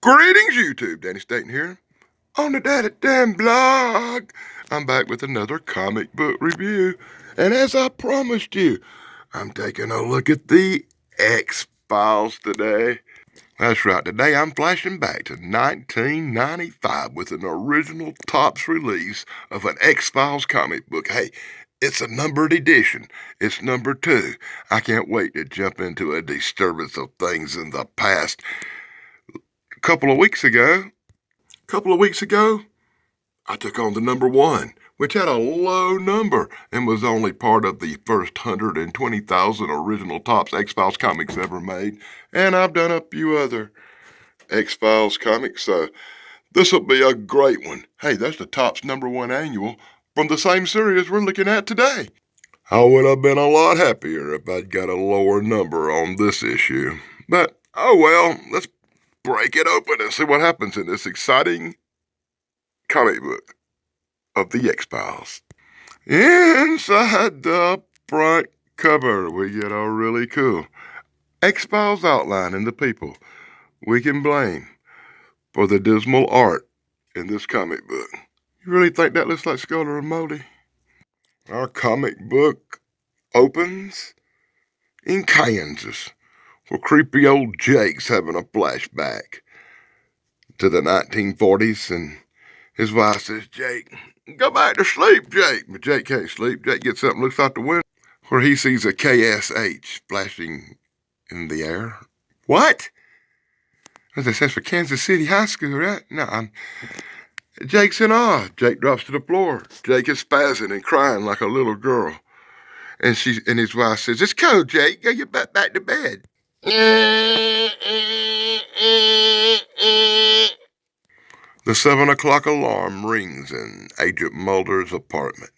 Greetings, YouTube. Danny Staten here on the Daddy Dan blog. I'm back with another comic book review. And as I promised you, I'm taking a look at the X-Files today. That's right, today I'm flashing back to 1995 with an original Topps release of an X-Files comic book. Hey, it's a numbered edition. It's number 2. I can't wait to jump into a disturbance of things in the past. A couple of weeks ago, I took on the number 1, which had a low number and was only part of the first 120,000 original Topps X-Files comics ever made. And I've done a few other X-Files comics, so this will be a great one. Hey, that's the Topps number 1 annual from the same series we're looking at today. I would have been a lot happier if I'd got a lower number on this issue. But, oh well, let's break it open and see what happens in this exciting comic book of the X-Files. Inside the front cover, we get a really cool X-Files outline and the people we can blame for the dismal art in this comic book. You really think that looks like Scully and Moldy? Our comic book opens in Kansas, where creepy old Jake's having a flashback to the 1940s, and his wife says, "Jake, go back to sleep, Jake." But Jake can't sleep. Jake gets up and looks out the window, where he sees a KSH flashing in the air. What? That says for Kansas City High School, right? No, Jake's in awe. Jake drops to the floor. Jake is spazzing and crying like a little girl. And his wife says, "It's cold, Jake. Go get back to bed." The 7 o'clock alarm rings in Agent Mulder's apartment.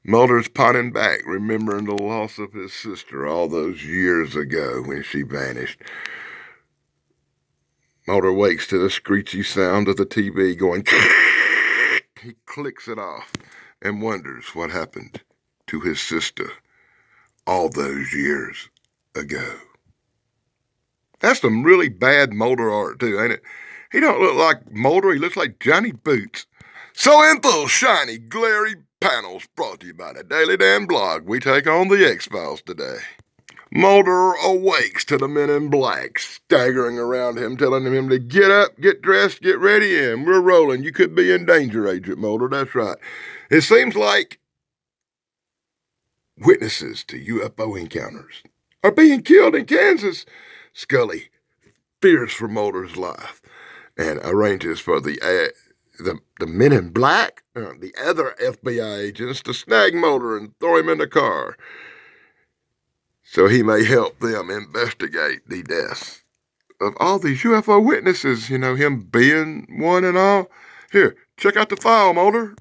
Mulder's potting back, remembering the loss of his sister all those years ago when she vanished. Mulder wakes to the screechy sound of the TV going. He clicks it off and wonders what happened to his sister all those years ago. That's some really bad Mulder art too, ain't it? He don't look like Mulder, he looks like Johnny Boots. So in full shiny, glary panels brought to you by the Daily Dan blog, we take on the X-Files today. Mulder awakes to the men in black staggering around him, telling him to get up, get dressed, get ready, and we're rolling. You could be in danger, Agent Mulder, that's right. It seems like witnesses to UFO encounters are being killed in Kansas. Scully fears for Mulder's life and arranges for the men in black, the other FBI agents, to snag Mulder and throw him in the car so he may help them investigate the deaths of all these UFO witnesses, you know, him being one and all. Here, check out the file, Mulder.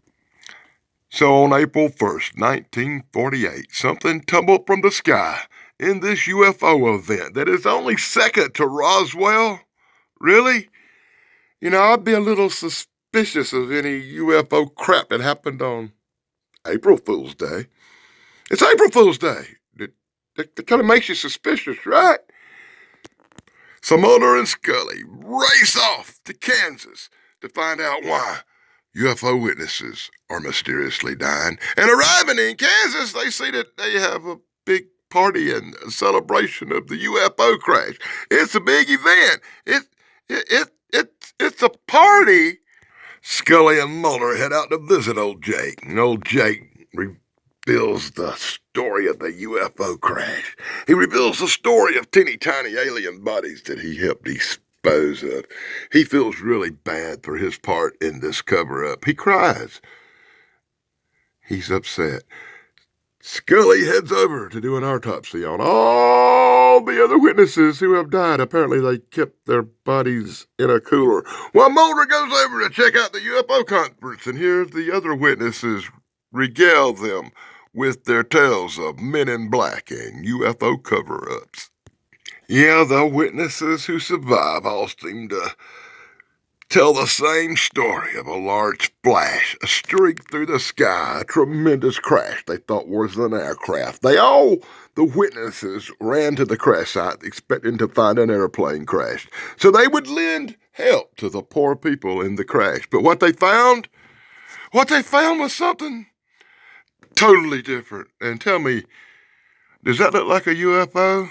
So on April 1st, 1948, something tumbled from the sky in this UFO event that is only second to Roswell. Really? You know, I'd be a little suspicious of any UFO crap that happened on April Fool's Day. It's April Fool's Day. That kind of makes you suspicious, right? So Mulder and Scully race off to Kansas to find out why UFO witnesses are mysteriously dying. And arriving in Kansas, they see that they have a big party and a celebration of the UFO crash. It's a big event. It's a party. Scully and Mulder head out to visit old Jake, and old Jake reveals the story of the UFO crash. He reveals the story of teeny tiny alien bodies that he helped dispose of. He feels really bad for his part in this cover-up. He cries. He's upset. Scully heads over to do an autopsy on all the other witnesses who have died. Apparently they kept their bodies in a cooler. While Mulder goes over to check out the UFO conference and hears the other witnesses regale them with their tales of men in black and UFO cover-ups. Yeah, the witnesses who survive all seem to tell the same story of a large flash, a streak through the sky, a tremendous crash they thought was an aircraft. The witnesses ran to the crash site expecting to find an airplane crash, so they would lend help to the poor people in the crash. But what they found was something totally different. And tell me, does that look like a UFO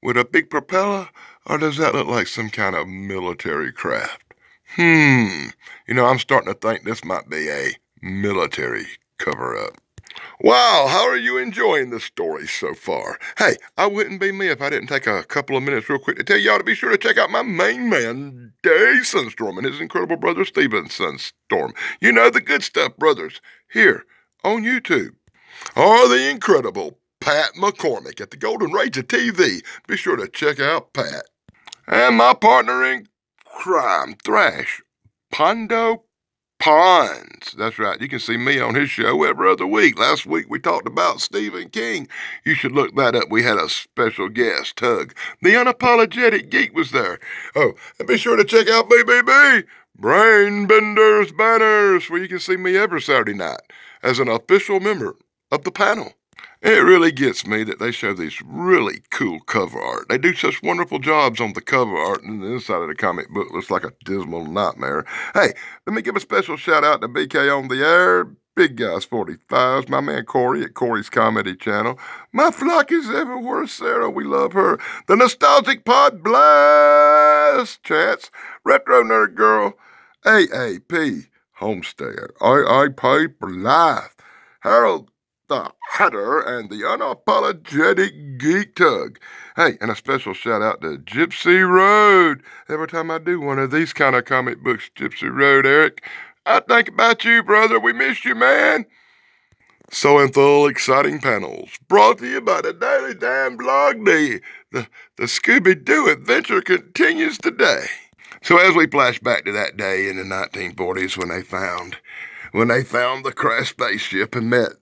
with a big propeller, or does that look like some kind of military craft? I'm starting to think this might be a military cover-up. Wow, how are you enjoying the story so far? Hey, I wouldn't be me if I didn't take a couple of minutes real quick to tell y'all to be sure to check out my main man, Dave Sunstorm, and his incredible brother, Steven Sunstorm. You know, the Good Stuff Brothers, here on YouTube. Are the incredible Pat McCormick at the Golden Rage of TV. Be sure to check out Pat. And my partner in crime, Thrash, Pondo Pons. That's right. You can see me on his show every other week. Last week we talked about Stephen King. You should look that up. We had a special guest, Tug. The Unapologetic Geek was there. Oh, and be sure to check out BBB, Brainbenders Banners, where you can see me every Saturday night as an official member of the panel. It really gets me that they show these really cool cover art. They do such wonderful jobs on the cover art, and the inside of the comic book looks like a dismal nightmare. Hey, let me give a special shout out to BK on the Air, Big Guys 45, my man Corey at Corey's Comedy Channel. My flock is everywhere, Sarah, we love her. The Nostalgic Pod Blast, Chance, Retro Nerd Girl, AAP, Homestead, I Pay for Life, Harold the Hatter, and the Unapologetic Geek Tug. Hey, and a special shout out to Gypsy Road. Every time I do one of these kind of comic books, Gypsy Road, Eric, I think about you, brother. We miss you, man. So enthrall exciting panels brought to you by the Daily Damn Blog. The Scooby-Doo adventure continues today. So as we flash back to that day in the 1940s when they found the crashed spaceship and met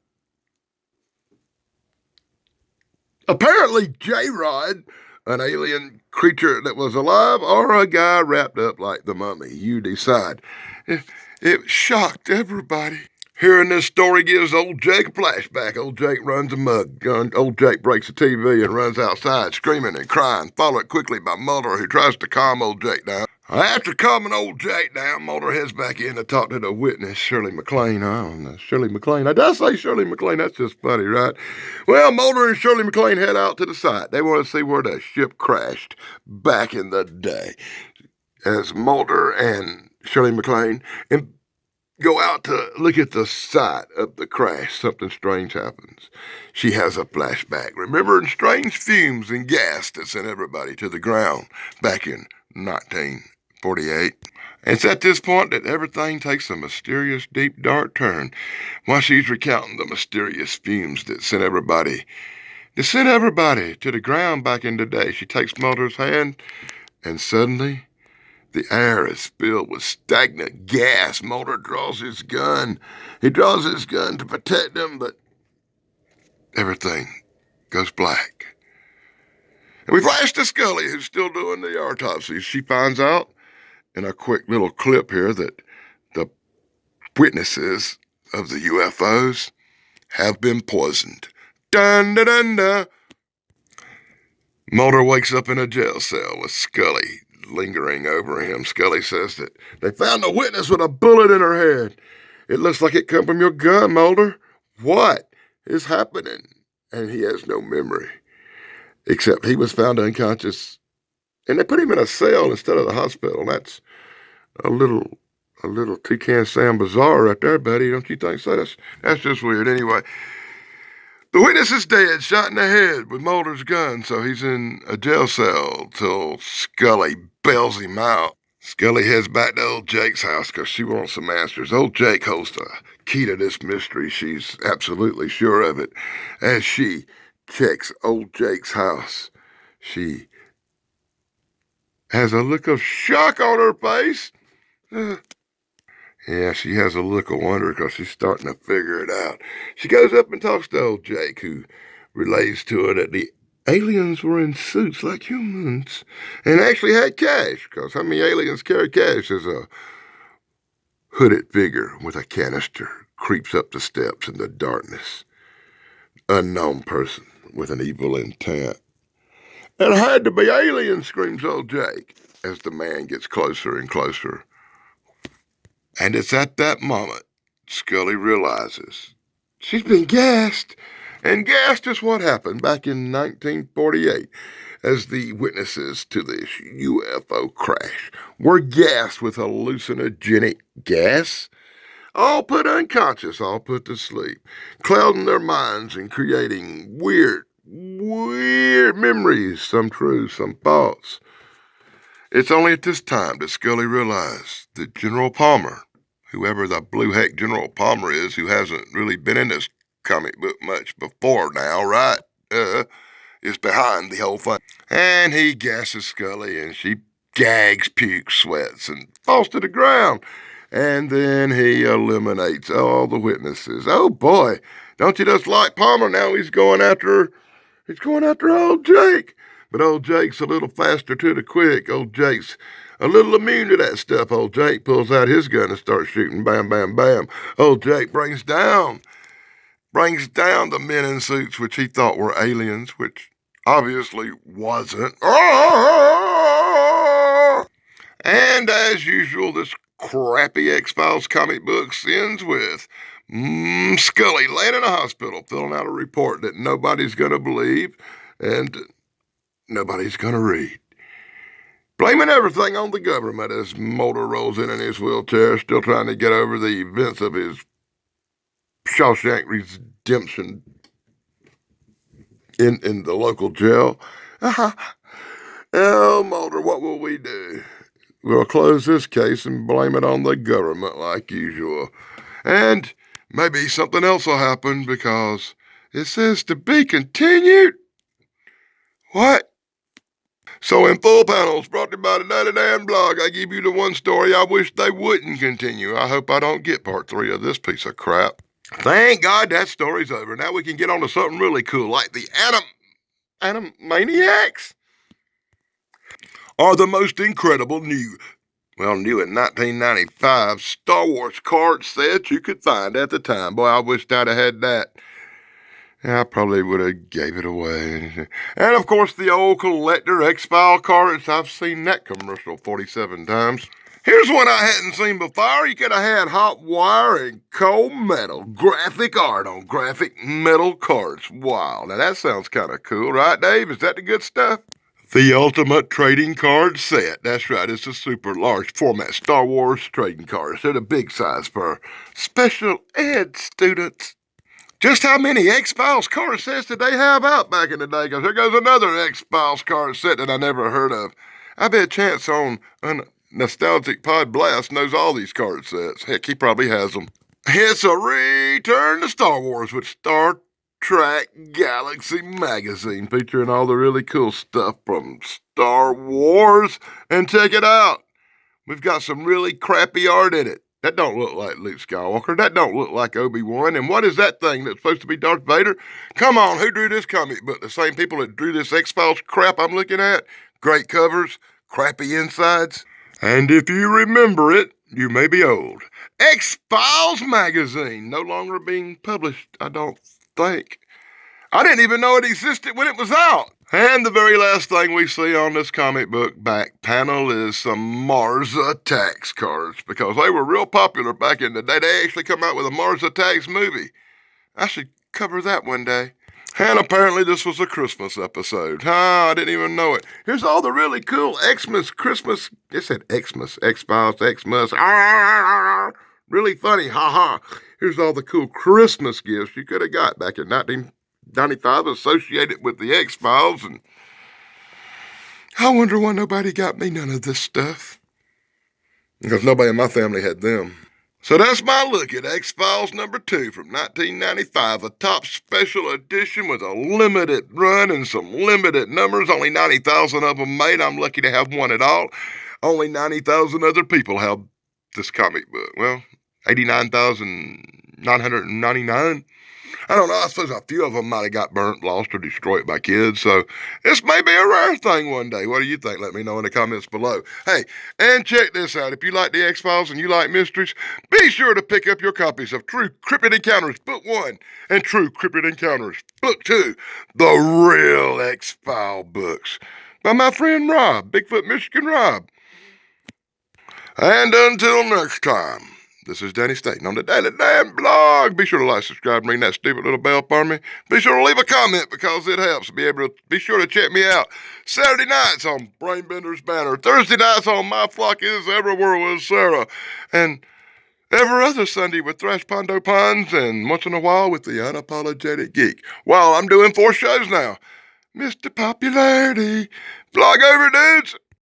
apparently J-Rod, an alien creature that was alive, or a guy wrapped up like the mummy. You decide. It shocked everybody. Hearing this story gives old Jake a flashback. Old Jake runs a mug. Old Jake breaks the TV and runs outside, screaming and crying, followed quickly by Mulder, who tries to calm old Jake down. After calming old Jake down, Mulder heads back in to talk to the witness, Shirley MacLaine. Shirley MacLaine. Did I say Shirley MacLaine? That's just funny, right? Well, Mulder and Shirley MacLaine head out to the site. They want to see where the ship crashed back in the day. As Mulder and Shirley MacLaine go out to look at the site of the crash, something strange happens. She has a flashback, remembering strange fumes and gas that sent everybody to the ground back in 1948. It's at this point that everything takes a mysterious, deep, dark turn while she's recounting the mysterious fumes that sent everybody to the ground back in the day. She takes Mulder's hand, and suddenly the air is filled with stagnant gas. Mulder draws his gun. He draws his gun to protect him, but everything goes black. And we flash to Scully, who's still doing the autopsy. She finds out in a quick little clip here that the witnesses of the UFOs have been poisoned. Dun dun dun dun. Mulder wakes up in a jail cell with Scully lingering over him. Scully says that they found a witness with a bullet in her head. It looks like it come from your gun, Mulder. What is happening? And he has no memory, except he was found unconscious, and they put him in a cell instead of the hospital. That's a little Toucan Sam bizarre right there, buddy. Don't you think so? That's just weird. Anyway, the witness is dead, shot in the head with Mulder's gun, so he's in a jail cell till Scully bails him out. Scully heads back to old Jake's house because she wants some answers. Old Jake holds the key to this mystery. She's absolutely sure of it. As she checks old Jake's house, she has a look of shock on her face. Yeah, she has a look of wonder because she's starting to figure it out. She goes up and talks to old Jake, who relays to her that the aliens were in suits like humans and actually had cash, because how many aliens carry cash? As a hooded figure with a canister creeps up the steps in the darkness. Unknown person with an evil intent. It had to be aliens, screams old Jake. as the man gets closer and closer. And it's at that moment Scully realizes she's been gassed. And gassed is what happened back in 1948 as the witnesses to this UFO crash were gassed with hallucinogenic gas, all put unconscious, all put to sleep, clouding their minds and creating weird memories, some true, some false. It's only at this time that Scully realized that General Palmer, whoever the blue heck General Palmer is, who hasn't really been in this comic book much before now, right? Is behind the whole thing. And he gasses Scully, and she gags, pukes, sweats, and falls to the ground. And then he eliminates all the witnesses. Oh boy, don't you just like Palmer? Now he's going after old Jake. But old Jake's a little faster to the quick. Old Jake's a little immune to that stuff. Old Jake pulls out his gun and starts shooting. Bam, bam, bam. Old Jake brings down the men in suits which he thought were aliens, which obviously wasn't. And as usual, this crappy X-Files comic book ends with Scully laying in a hospital filling out a report that nobody's going to believe and nobody's going to read. Blaming everything on the government as Mulder rolls in his wheelchair, still trying to get over the events of his Shawshank Redemption in the local jail. Oh, Mulder, what will we do? We'll close this case and blame it on the government like usual. And maybe something else will happen because it says to be continued. What? So in full panels, brought to you by the Daddy Dan blog, I give you the one story I wish they wouldn't continue. I hope I don't get part 3 of this piece of crap. Thank God that story's over. Now we can get on to something really cool, like the Animaniacs. Are the most incredible new in 1995 Star Wars card set you could find at the time. Boy, I wished I'd have had that. I probably would have gave it away. And of course, the old collector X-File cards. I've seen that commercial 47 times. Here's one I hadn't seen before. You could have had hot wire and cold metal graphic art on graphic metal cards. Wow, now that sounds kind of cool, right, Dave? Is that the good stuff? The ultimate trading card set. That's right, it's a super large format Star Wars trading cards. They're the big size for special ed students. Just how many X-Files card sets did they have out back in the day? Because here goes another X-Files card set that I never heard of. I bet Chance on Nostalgic Pod Blast knows all these card sets. Heck, he probably has them. It's a return to Star Wars with Star Trek Galaxy magazine featuring all the really cool stuff from Star Wars. And check it out. We've got some really crappy art in it. That don't look like Luke Skywalker. That don't look like Obi-Wan. And what is that thing that's supposed to be Darth Vader? Come on, who drew this comic book? The same people that drew this X-Files crap I'm looking at? Great covers, crappy insides. And if you remember it, you may be old. X-Files magazine, no longer being published, I don't think. I didn't even know it existed when it was out. And the very last thing we see on this comic book back panel is some Mars Attacks cards, because they were real popular back in the day. They actually come out with a Mars Attacks movie. I should cover that one day. And apparently this was a Christmas episode. I didn't even know it. Here's all the really cool Xmas Christmas. It said Xmas, X-Files, Xmas. Really funny, haha. Here's all the cool Christmas gifts you could have got back in 1995 associated with the X-Files. And I wonder why nobody got me none of this stuff. Because nobody in my family had them. So that's my look at X-Files number 2 from 1995, a top special edition with a limited run and some limited numbers. Only 90,000 of them made. I'm lucky to have one at all. Only 90,000 other people have this comic book. Well, 89,999. I don't know, I suppose a few of them might have got burnt, lost, or destroyed by kids, so this may be a rare thing one day. What do you think? Let me know in the comments below. Hey, and check this out. If you like the X-Files and you like mysteries, be sure to pick up your copies of True Cryptid Encounters Book 1 and True Cryptid Encounters Book 2, the real X-File books, by my friend Rob, Bigfoot Michigan Rob. And until next time, this is Danny Staten on the Daily Dan Blog. Be sure to like, subscribe, and ring that stupid little bell for me. Be sure to leave a comment because it helps. Be sure to check me out Saturday nights on Brainbender's Banner, Thursday nights on My Flock Is Everywhere with Sarah, and every other Sunday with Thrash Pondo Puns, and once in a while with the Unapologetic Geek. Well, I'm doing 4 shows now. Mr. Popularity. Vlog over, dudes.